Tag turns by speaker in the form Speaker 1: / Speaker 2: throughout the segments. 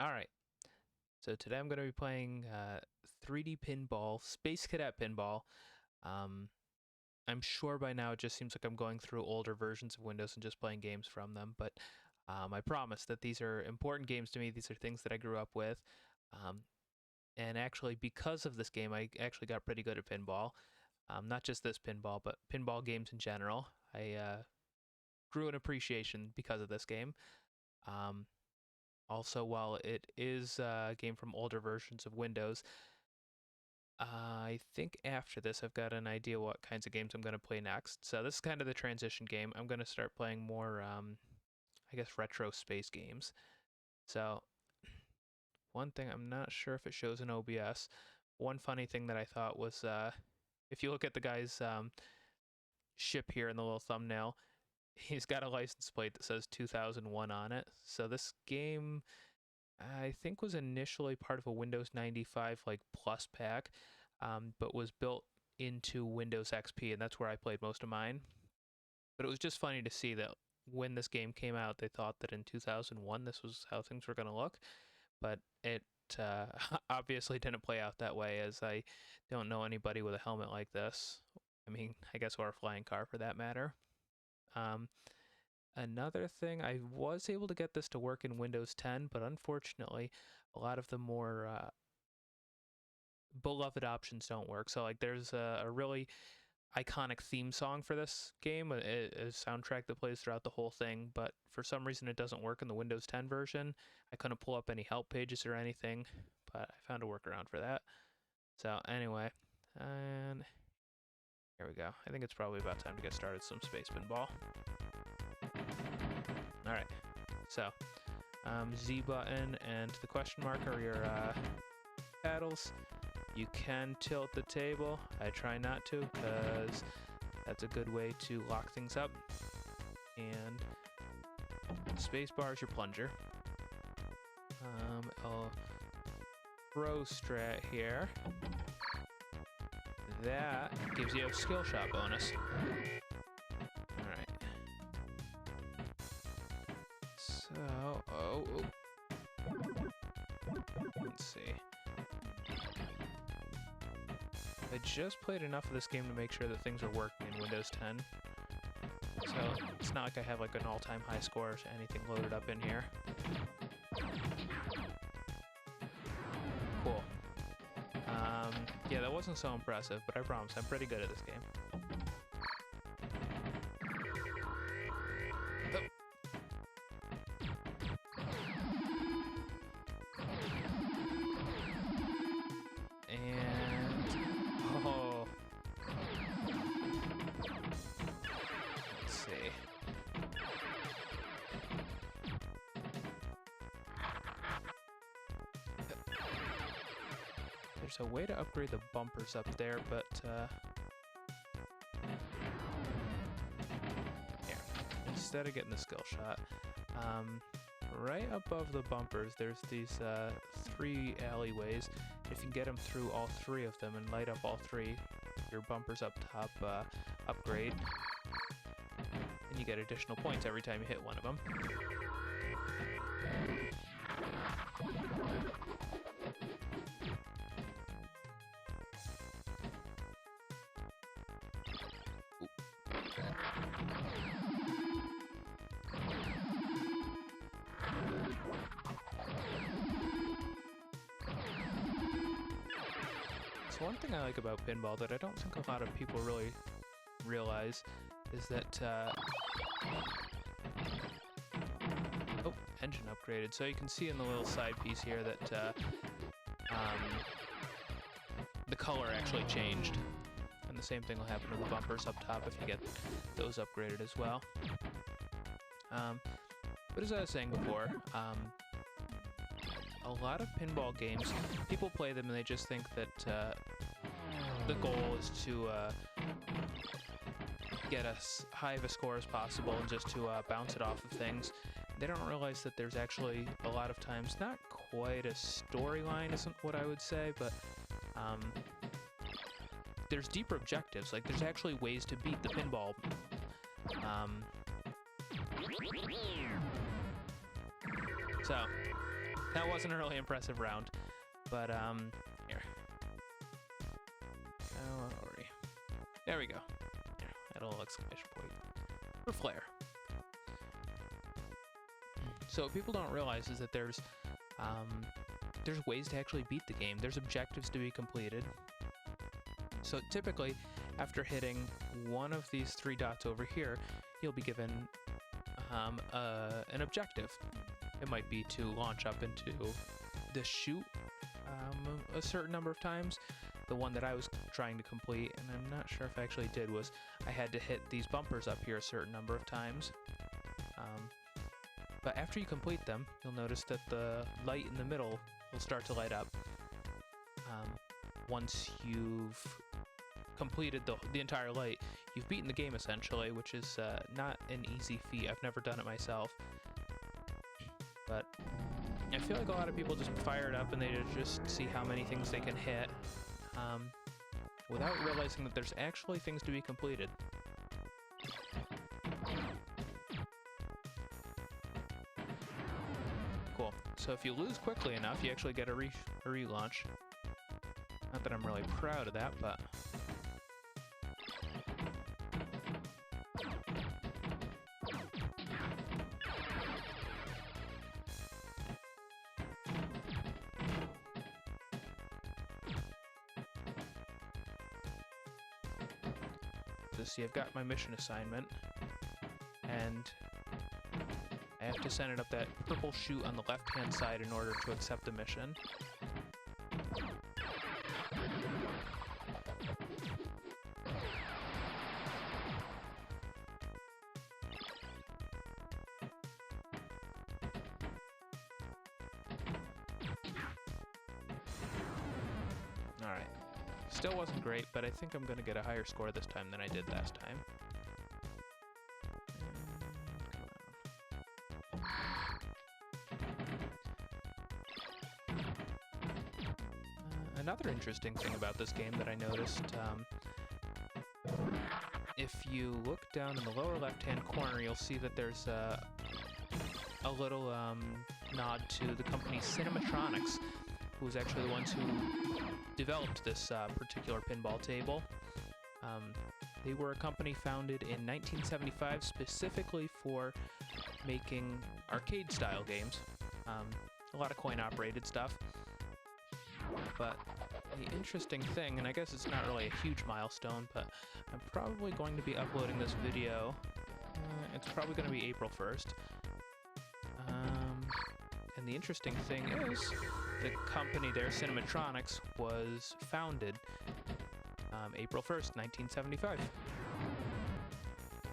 Speaker 1: Alright, so today I'm going to be playing 3D Pinball, Space Cadet Pinball. I'm sure by now it just seems like I'm going through older versions of Windows and just playing games from them, but I promise that these are important games to me. These are things that I grew up with. And actually, because of this game, I actually got pretty good at pinball. Not just this pinball, but pinball games in general. I grew an appreciation because of this game. Also, while it is a game from older versions of Windows, I think after this I've got an idea what kinds of games I'm going to play next. So this is kind of the transition game. I'm going to start playing more, I guess, retro space games. So one thing, I'm not sure if it shows in OBS. One funny thing that I thought was, if you look at the guy's ship here in the little thumbnail, he's got a license plate that says 2001 on it. So this game, I think, was initially part of a Windows 95 like Plus pack, but was built into Windows XP, and that's where I played most of mine. But it was just funny to see that when this game came out, they thought that in 2001 this was how things were going to look, but it obviously didn't play out that way, as I don't know anybody with a helmet like this. I mean, I guess, or a flying car for that matter. Another thing, I was able to get this to work in Windows 10, but unfortunately, a lot of the more beloved options don't work. So, like, there's a really iconic theme song for this game, a soundtrack that plays throughout the whole thing, but for some reason it doesn't work in the Windows 10 version. I couldn't pull up any help pages or anything, but I found a workaround for that. So, anyway, and here we go. I think it's probably about time to get started with some Space Pinball. Alright, so Z button and the question mark are your paddles. You can tilt the table. I try not to, because that's a good way to lock things up. And space bar is your plunger. I'll throw strat here. That gives you a skill shot bonus. Alright. So, let's see. I just played enough of this game to make sure that things are working in Windows 10. So it's not like I have like an all-time high score or anything loaded up in here. Cool. Yeah, that wasn't so impressive, but I promise I'm pretty good at this game. There's a way to upgrade the bumpers up there, but here, instead of getting the skill shot, right above the bumpers, there's these 3 alleyways. If you can get them through all 3 of them and light up all 3, your bumpers up top upgrade, and you get additional points every time you hit one of them. So one thing I like about pinball that I don't think a lot of people really realize is that oh, engine upgraded. So you can see in the little side piece here that the color actually changed, and the same thing will happen to the bumpers up top if you get those upgraded as well. But as I was saying before, a lot of pinball games, people play them and they just think that the goal is to get as high of a score as possible and just to bounce it off of things. They don't realize that there's actually a lot of times not quite a storyline, isn't what I would say, but there's deeper objectives. Like, there's actually ways to beat the pinball. So That wasn't a really impressive round, but here. Oh, there we go. Here, that little exclamation point for flair. So what people don't realize is that there's ways to actually beat the game. There's objectives to be completed. So typically, after hitting one of these 3 dots over here, you'll be given an objective. It might be to launch up into the chute a certain number of times. The one that I was trying to complete, and I'm not sure if I actually did, was I had to hit these bumpers up here a certain number of times. But after you complete them, you'll notice that the light in the middle will start to light up. Once you've completed the entire light, you've beaten the game essentially, which is not an easy feat. I've never done it myself. But I feel like a lot of people just fire it up and they just see how many things they can hit without realizing that there's actually things to be completed. Cool. So if you lose quickly enough, you actually get a relaunch. Not that I'm really proud of that, but... So see, I've got my mission assignment, and I have to send it up that purple chute on the left-hand side in order to accept the mission. Alright. Still wasn't great, but I think I'm going to get a higher score this time than I did last time. Another interesting thing about this game that I noticed, if you look down in the lower left-hand corner, you'll see that there's a little nod to the company Cinematronics, who was actually the ones who developed this particular pinball table. They were a company founded in 1975 specifically for making arcade-style games. A lot of coin-operated stuff. But the interesting thing, and I guess it's not really a huge milestone, but I'm probably going to be uploading this video. It's probably going to be April 1st. And the interesting thing is, the company there, Cinematronics, was founded April 1st, 1975.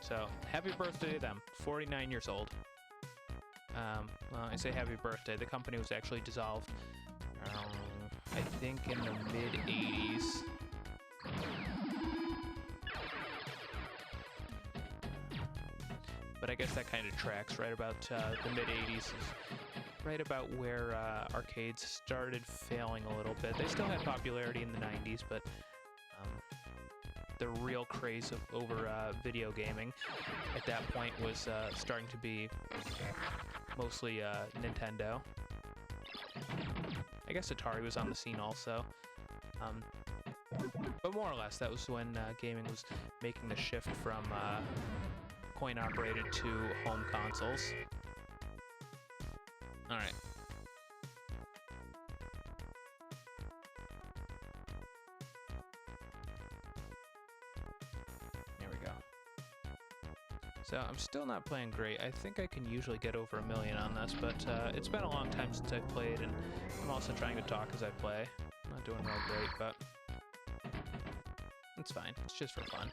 Speaker 1: So, happy birthday to them, 49 years old. Well, I say happy birthday, the company was actually dissolved, I think in the mid-80s. But I guess that kind of tracks. Right about the mid-80s is right about where arcades started failing a little bit. They still had popularity in the 90s, but the real craze over video gaming at that point was starting to be mostly Nintendo. I guess Atari was on the scene also. But more or less, that was when gaming was making the shift from coin-operated to home consoles. Alright. There we go. So I'm still not playing great. I think I can usually get over 1 million on this, but it's been a long time since I've played, and I'm also trying to talk as I play. I'm not doing real great, but it's fine. It's just for fun.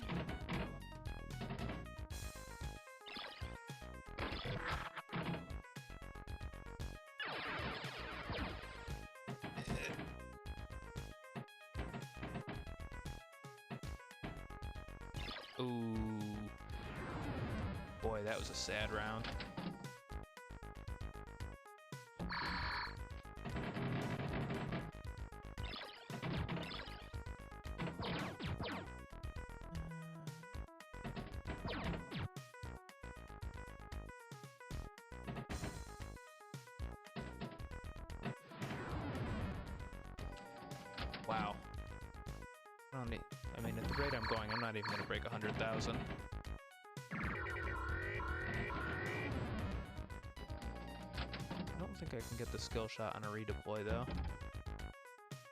Speaker 1: Ooh. Boy, that was a sad round. Wow. I don't need, I mean, at the rate I'm going, I'm not even going to break 100,000. I don't think I can get the skill shot on a redeploy, though.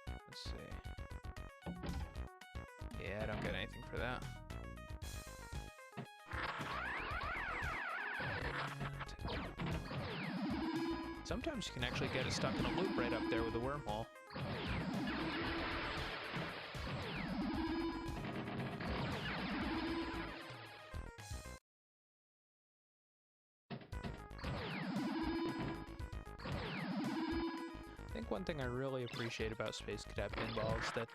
Speaker 1: Let's see. Yeah, I don't get anything for that. And sometimes you can actually get it stuck in a loop right up there with a wormhole. I think one thing I really appreciate about Space Cadet Pinball is that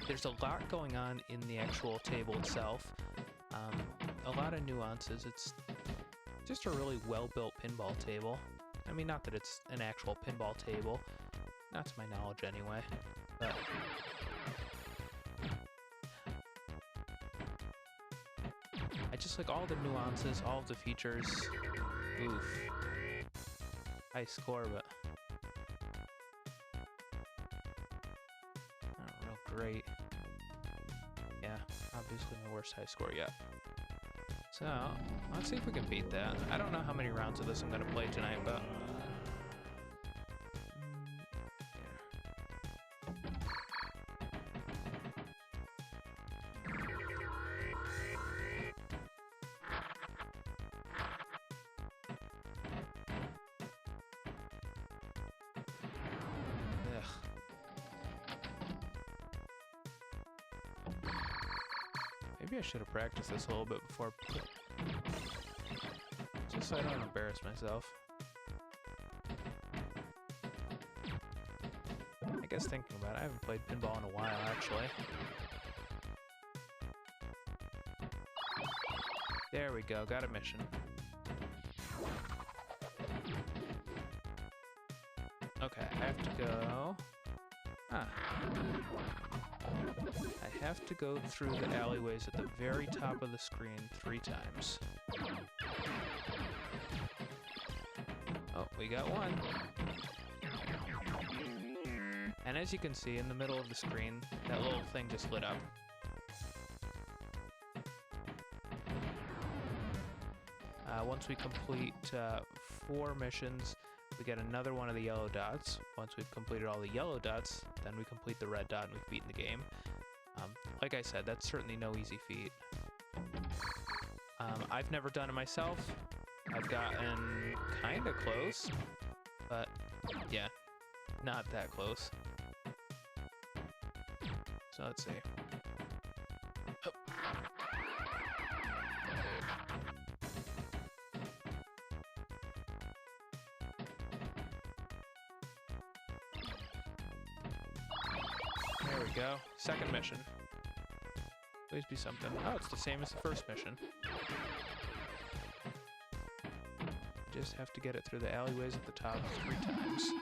Speaker 1: there's a lot going on in the actual table itself. A lot of nuances. It's just a really well-built pinball table. I mean, not that it's an actual pinball table, not to my knowledge anyway, but I just like all the nuances, all of the features. Oof. High score, but not real great. Yeah, obviously my worst high score yet. So, let's see if we can beat that. I don't know how many rounds of this I'm going to play tonight, but maybe I should have practiced this a little bit before, just so I don't embarrass myself. I guess thinking about it, I haven't played pinball in a while, actually. There we go, got a mission. Okay, I have to go... I have to go through the alleyways at the very top of the screen 3 times. Oh, we got one. And as you can see, in the middle of the screen, that little thing just lit up. Once we complete 4 missions, we get another one of the yellow dots. Once we've completed all the yellow dots, then we complete the red dot and we've beaten the game. Like I said, that's certainly no easy feat. I've never done it myself. I've gotten kind of close, but yeah, not that close. So let's see. Oh. There we go. Second mission. Please be something. Oh, it's the same as the first mission. Just have to get it through the alleyways at the top 3 times.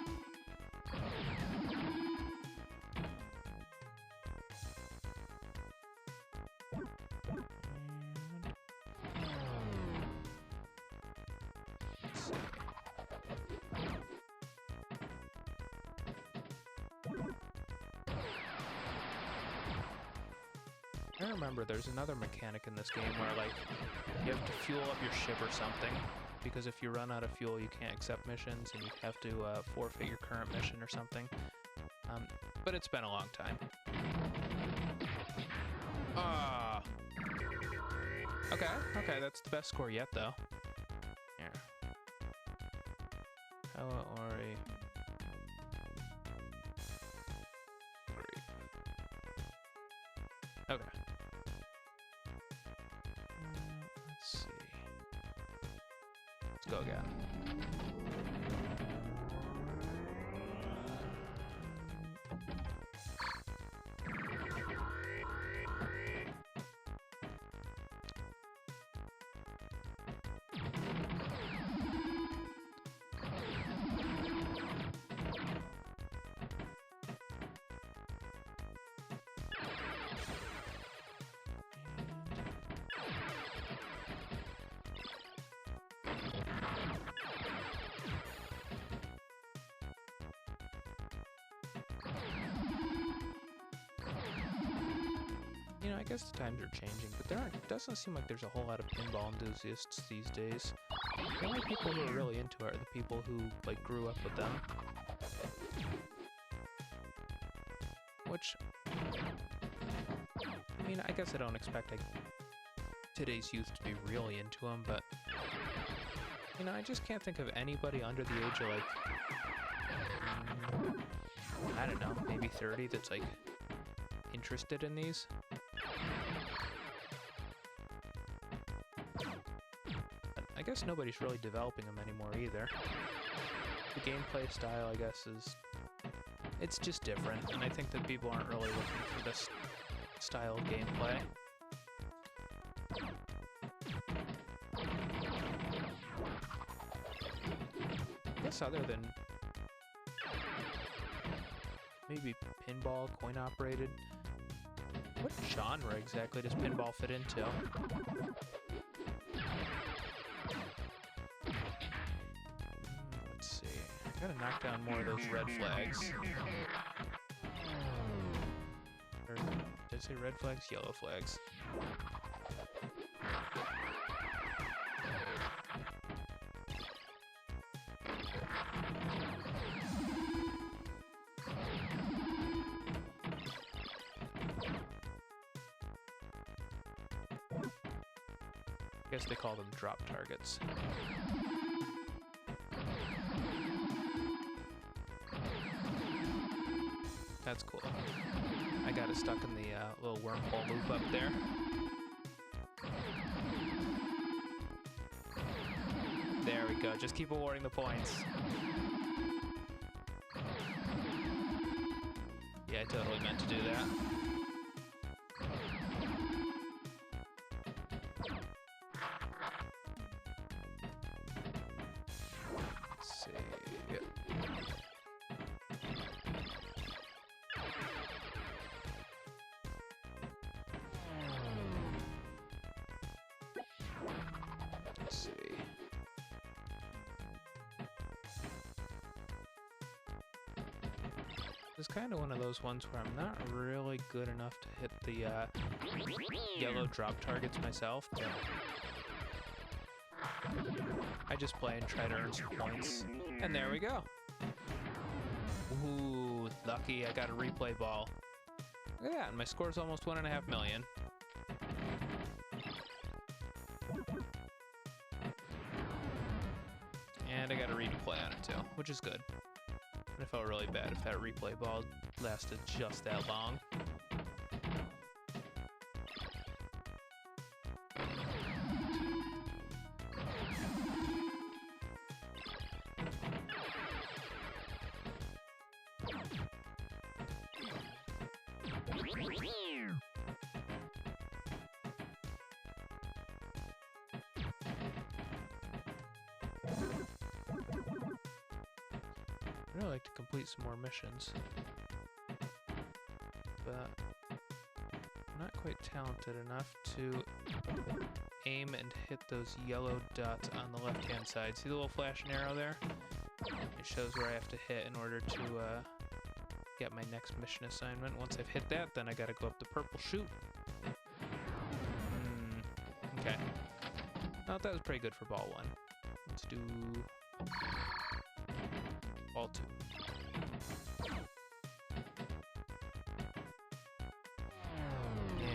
Speaker 1: I remember there's another mechanic in this game where, like, you have to fuel up your ship or something, because if you run out of fuel, you can't accept missions, and you have to forfeit your current mission or something. But it's been a long time. Ah. Okay, that's the best score yet, though. Here. Kawa Ori. Great. Okay. Let's see. Let's go again. I guess the times are changing, but doesn't seem like there's a whole lot of pinball enthusiasts these days. The only people who are really into it are the people who, like, grew up with them. Which, I mean, I guess I don't expect, like, today's youth to be really into them, but, you know, I just can't think of anybody under the age of, like, I don't know, maybe 30 that's, like, interested in these. But I guess nobody's really developing them anymore either. The gameplay style, I guess, it's just different, and I think that people aren't really looking for this style of gameplay. I guess other than maybe pinball, coin-operated, what genre exactly does pinball fit into? Let's see. I gotta knock down more of those red flags. Or, did I say red flags? Yellow flags. I guess they call them drop targets. That's cool. I got it stuck in the little wormhole loop up there. There we go. Just keep awarding the points. Yeah, I totally meant to do that. It's kind of one of those ones where I'm not really good enough to hit the yellow drop targets myself, but I just play and try to earn some points. And there we go. Ooh, lucky I got a replay ball. Look at that, and my score's almost 1.5 million. And I got a replay on it too, which is good. And it felt really bad if that replay ball lasted just that long. I'd really like to complete some more missions, but I'm not quite talented enough to aim and hit those yellow dots on the left-hand side. See the little flashing arrow there? It shows where I have to hit in order to get my next mission assignment. Once I've hit that, then I gotta go up the purple chute. Okay. Oh, that was pretty good for ball 1. Let's do ball 2.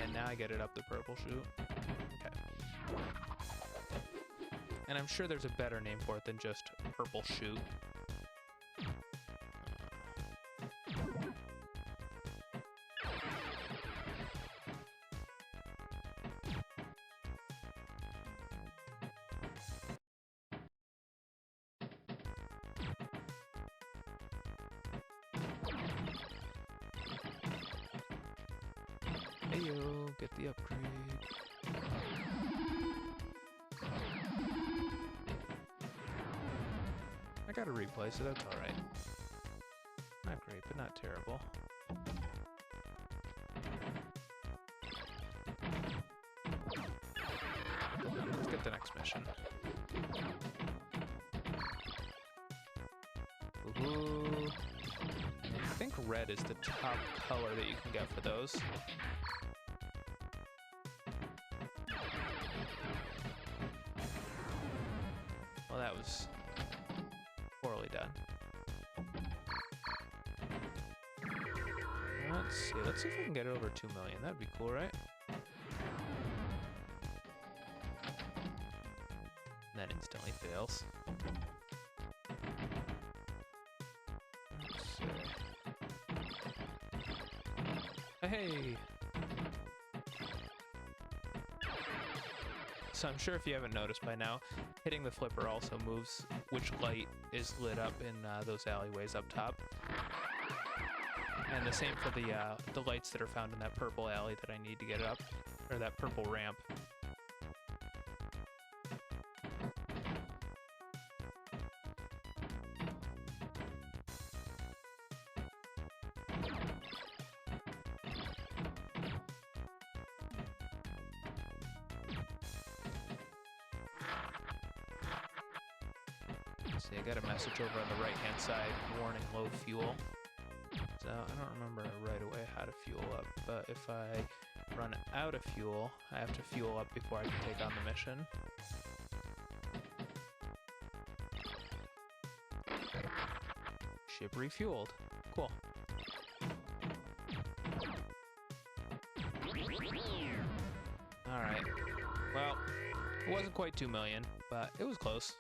Speaker 1: And now I get it up the purple chute. Okay. And I'm sure there's a better name for it than just purple chute. Heyo, get the upgrade. I got a replay, so that's alright. Not great, but not terrible. Let's get the next mission. Ooh. I think red is the top color that you can get for those. was poorly done. Let's see. Let's see if we can get it over 2 million. That'd be cool, right? And that instantly fails. Let's see. Hey! So I'm sure if you haven't noticed by now, hitting the flipper also moves which light is lit up in those alleyways up top. And the same for the lights that are found in that purple alley that I need to get up, or that purple ramp. See, I got a message over on the right-hand side, warning low fuel. So I don't remember right away how to fuel up, but if I run out of fuel, I have to fuel up before I can take on the mission. Ship refueled. Cool. Alright. Well, it wasn't quite 2 million, but it was close.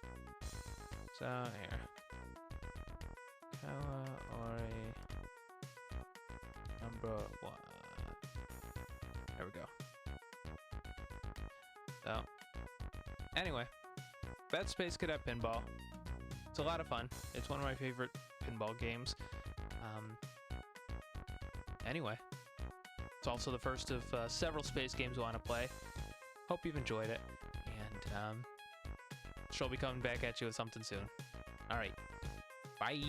Speaker 1: So, here. Kawa Ori number 1. There we go. So, anyway, that's Space Cadet Pinball. It's a lot of fun. It's one of my favorite pinball games. Anyway, it's also the first of several space games I want to play. Hope you've enjoyed it, and she'll be coming back at you with something soon. All right, bye.